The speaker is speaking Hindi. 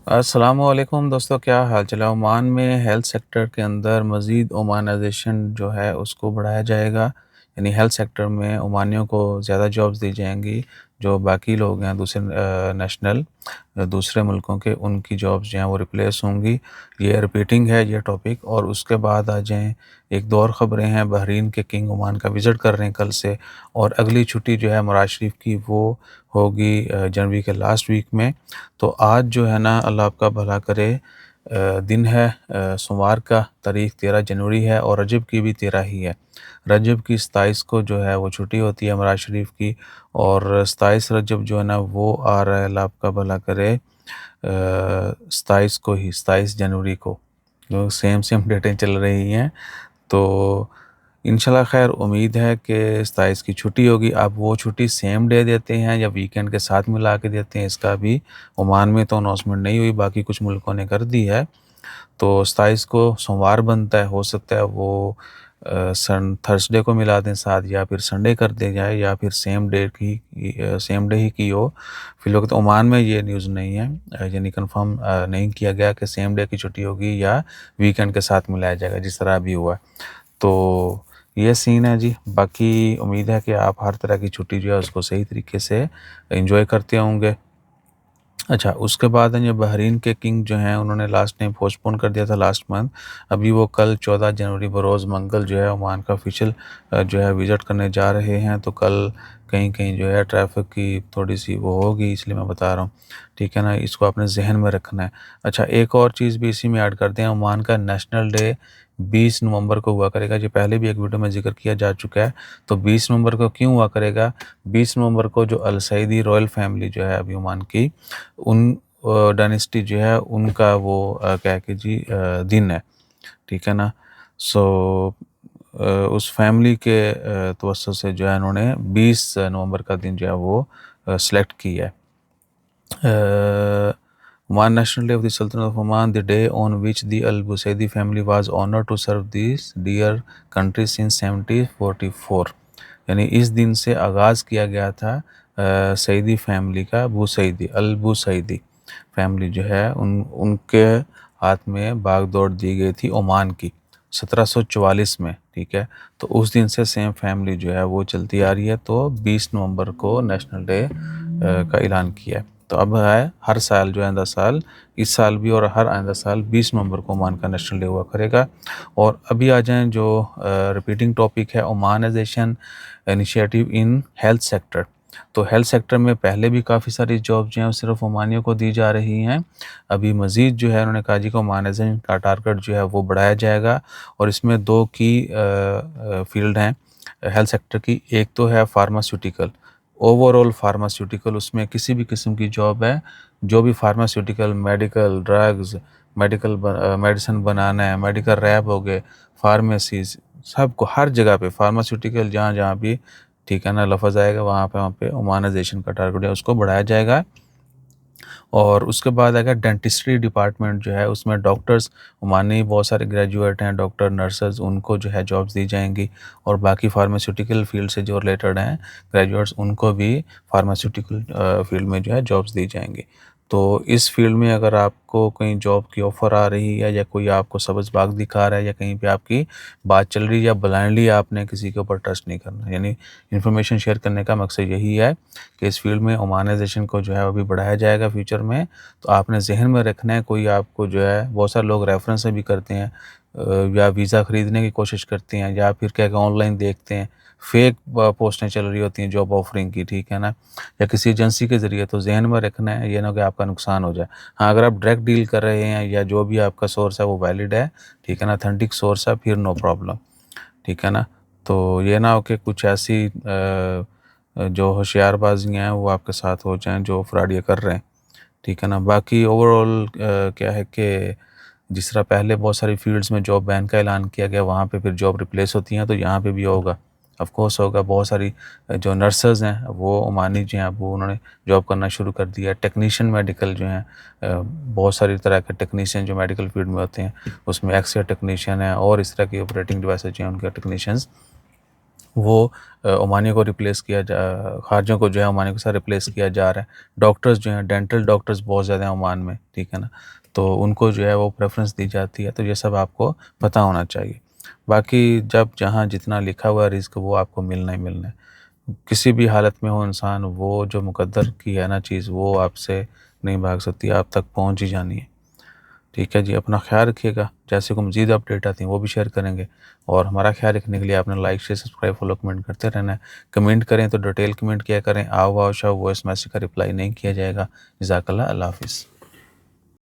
अस्सलामुअलैकुम दोस्तों, क्या हाल चाल है। ओमान में हेल्थ सेक्टर के अंदर मज़ीद ओमानाइजेशन जो है उसको बढ़ाया जाएगा। यानी हेल्थ सेक्टर में ओमानियों को ज़्यादा जॉब्स दी जाएंगी। जो बाकी लोग हैं दूसरे नेशनल दूसरे मुल्कों के, उनकी जॉब्स जो हैं वो रिप्लेस होंगी। ये रिपीटिंग है ये टॉपिक। और उसके बाद आ जाएं, एक दो और ख़बरें हैं। बहरीन के किंग ओमान का विज़िट कर रहे हैं कल से। और अगली छुट्टी जो है मराज शरीफ की वो होगी जनवरी के लास्ट वीक में। तो आज जो है ना, अल्लाह आपका भला करे, दिन है सोमवार का, तारीख़ 13 जनवरी है और रजब की भी 13 ही है। रजब की 27 को जो है वो छुट्टी होती है मराज शरीफ की। और 27 रजब जो है ना वो आ रहा है, अल्लाह आपका भला करे, 27 को ही, 27 जनवरी को। जो सेम सेम डेटें चल रही हैं। तो इंशाल्लाह खैर उम्मीद है कि 27 की छुट्टी होगी। अब वो छुट्टी सेम डे देते हैं या वीकेंड के साथ मिला के देते हैं, इसका भी ओमान में तो अनाउंसमेंट नहीं हुई, बाकी कुछ मुल्कों ने कर दी है। तो 27 को सोमवार बनता है, हो सकता है वो थर्सडे को मिला दें साथ, या फिर संडे कर दे जाए, या फिर सेम डे ही की हो। फिलहाल तो ओमान में ये न्यूज़ नहीं है, यानी कंफर्म नहीं किया गया कि सेम डे की छुट्टी होगी या वीकेंड के साथ मिलाया जाएगा, जिस तरह अभी हुआ है। तो ये सीन है जी। बाकी उम्मीद है कि आप हर तरह की छुट्टी जो है उसको सही तरीके से एंजॉय करते होंगे। अच्छा, उसके बाद है ये बहरीन के किंग जो हैं, उन्होंने लास्ट टाइम पोस्टपोन कर दिया था लास्ट मंथ। अभी वो कल 14 जनवरी बरोज़ मंगल जो है ओमान का ऑफिशियल जो है विज़िट करने जा रहे हैं। तो कल कहीं कहीं जो है ट्रैफिक की थोड़ी सी वो होगी, इसलिए मैं बता रहा हूँ। ठीक है ना, इसको अपने जहन में रखना है। अच्छा, एक और चीज़ भी इसी में ऐड करते हैं। ओमान का नेशनल डे 20 नवंबर को हुआ करेगा। जो पहले भी एक वीडियो में जिक्र किया जा चुका है। तो 20 नवंबर को क्यों हुआ करेगा? 20 नवंबर को जो अल सईदी रॉयल फैमिली जो है अभी ओमान की, उन डायनेस्टी जो है उनका वो क्या है कि जी दिन है। ठीक है ना। सो उस फैमिली के तवज्जो से जो है उन्होंने 20 नवंबर का दिन जो है वो सेलेक्ट किया है। One National Day of the Sultanate of Oman, the day on which the Al Busaidi family was honored to serve this dear country since 1744। यानी इस दिन से आगाज़ किया गया था सईदी फैमिली का। बुसैदी, अल बुसैदी फैमिली जो है उनके हाथ में बाग दौड़ दी गई थी ओमान की 1744 में। ठीक है। तो उस दिन से सेम फैमिली जो है वो चलती आ रही है। तो 20 नवंबर को नेशनल डे का ऐलान किया है। तो अब है हर साल जो आइंदा साल, इस साल भी और हर आइंदा साल 20 नवंबर को ओमान का नेशनल डे हुआ करेगा। और अभी आ जाएं जो रिपीटिंग टॉपिक है, ओमानाइजेशन इनिशिएटिव इन हेल्थ सेक्टर। तो हेल्थ सेक्टर में पहले भी काफ़ी सारी जॉब जो हैं सिर्फ ओमानियों को दी जा रही हैं। अभी मज़ीद जो है उन्होंने कहा जी कि ओमानाइजेशन का टारगेट जो है वो बढ़ाया जाएगा। और इसमें दो की फील्ड हैं हेल्थ सेक्टर की। एक तो है फार्मास्यूटिकल, ओवरऑल फार्मास्यूटिकल, उसमें किसी भी किस्म की जॉब है। जो भी फार्मास्यूटिकल, मेडिकल, ड्रग्स, मेडिसिन बनाना है, मेडिकल रैप हो गए, फार्मेसीज, सबको हर जगह पे फार्मास्यूटिकल जहाँ जहाँ भी, ठीक है ना, लफ्ज़ आएगा वहाँ पे ओमानाइजेशन का टारगेट है उसको बढ़ाया जाएगा। और उसके बाद अगर डेंटिस्ट्री डिपार्टमेंट जो है उसमें डॉक्टर्स ओमानी बहुत सारे ग्रेजुएट हैं, डॉक्टर, नर्सेज, उनको जो है जॉब्स दी जाएंगी। और बाकी फार्मास्यूटिकल फील्ड से जो रिलेटेड हैं ग्रेजुएट्स, उनको भी फार्मास्यूटिकल फील्ड में जो है जॉब्स दी जाएंगी। तो इस फील्ड में अगर आपको कहीं जॉब की ऑफ़र आ रही है या कोई आपको सब्ज़ बाग दिखा रहा है या कहीं पे आपकी बात चल रही है, या ब्लाइंडली आपने किसी के ऊपर ट्रस्ट नहीं करना। यानी इन्फॉर्मेशन शेयर करने का मकसद यही है कि इस फील्ड में ओमानाइजेशन को जो है अभी बढ़ाया जाएगा फ्यूचर में। तो आपने जहन में रखना है। कोई आपको जो है, बहुत सारे लोग रेफरेंस से भी करते हैं या वीज़ा ख़रीदने की कोशिश करते हैं, या फिर क्या ऑनलाइन देखते हैं, फेक पोस्टें चल रही होती हैं जॉब ऑफरिंग की। ठीक है ना, या किसी एजेंसी के ज़रिए। तो जहन में रखना है, ये ना कि आपका नुकसान हो जाए। हाँ, अगर आप डायरेक्ट डील कर रहे हैं या जो भी आपका सोर्स है वो वैलिड है, ठीक है ना, ऑथेंटिक सोर्स है, फिर नो प्रॉब्लम। ठीक है ना। तो ये ना हो कि कुछ ऐसी जो होशियारबाजियाँ हैं वो आपके साथ हो जाएं जो फ्रॉड ये कर रहे हैं। ठीक है ना। बाकी ओवरऑल क्या है कि जिस तरह पहले बहुत सारी फील्ड्स में जॉब बैन का ऐलान किया गया, वहाँ पे फिर जॉब रिप्लेस होती हैं, तो यहाँ पे भी होगा, ऑफ कोर्स होगा। बहुत सारी जो नर्सेज हैं वो ओमानी जो हैं वो उन्होंने जॉब करना शुरू कर दिया। टेक्नीशियन मेडिकल जो हैं, बहुत सारी तरह के टेक्नीशियन जो मेडिकल फील्ड में होते हैं, उसमें एक्सरे टेक्नीशियन है और इस तरह की ऑपरेटिंग डिवाइसेज जो हैं उनके टेक्नीशियंस, वो ओमानियों को रिप्लेस किया जा खारजियों को जो है ओमानियों के साथ रिप्लेस किया जा रहा है। डॉक्टर्स जो हैं, डेंटल डॉक्टर्स बहुत ज़्यादा हैं ओमान में, ठीक है ना, तो उनको जो है वो प्रेफरेंस दी जाती है। तो ये सब आपको पता होना चाहिए। बाकी जब जहाँ जितना लिखा हुआ रिज़्क वो आपको मिलना ही मिलना है। किसी भी हालत में हो इंसान, वो जो मुकद्दर की है ना चीज़, वो आपसे नहीं भाग सकती, आप तक पहुँच ही जानी है। ठीक है जी, अपना ख़्याल रखिएगा। जैसे कोई मज़ीद अपडेट आती हैं वो भी शेयर करेंगे, और हमारा ख़्याल रखने के लिए आपने like, share, subscribe, follow, comment करते रहना है। कमेंट करें तो डिटेल कमेंट किया करें। आव, वाव, शाव, वॉइस मैसेज का रिप्लाई नहीं किया जाएगा। जज़ाकल्लाह, अल्लाह हाफ़िज़।